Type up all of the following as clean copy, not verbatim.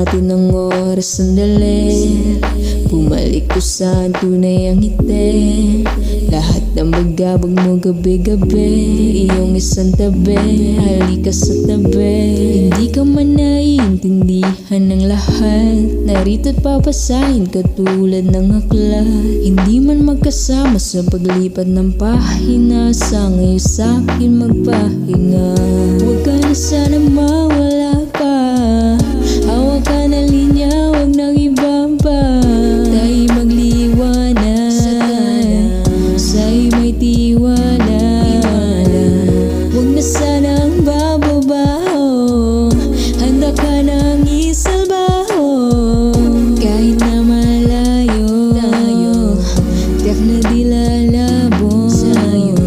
natin ang oras sandali. Bumalik ko sa tunay ang ngiti. Lahat ng bagabag mo gabi-gabi, iyong isang tabi, halika sa tabi. Hindi ka man naiintindihan ng lahat, narito't papasahin katulad ng aklat. Hindi man magkasama sa paglipat ng pahina, sa ngayon sa'kin magpahinga. Huwag ka na sana mawala pa, hawak ka na linya, huwag nang iba pa. Tayo'y magliwanag, sa'yo'y may tiwala. Huwag na sanang bababaho, handa ka nang isalbaho. Kahit na malayo tayo, tiyak na di lalabo sa'yo.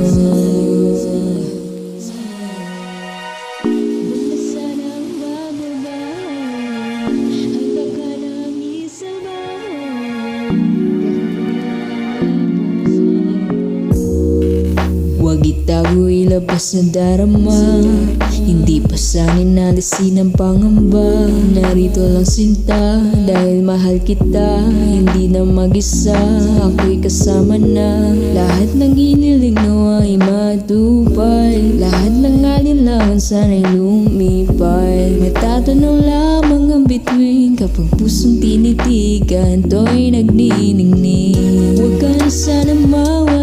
Huwag na sanang bababaho, handa ka nang isalbaho. Huwag itago, ilabas na darama, hindi pa sa'kin nalisin ang pangamba. Narito lang sinta, dahil mahal kita, hindi na mag-isa, ako'y kasama na. Lahat ng hiniling nawa'y matupad, lahat ng alinlangan sana'y lumipad. Matatanong lamang ang bituin, kapag pusong tinitigan, to'y nagniningning. Huwag ka na sana mawala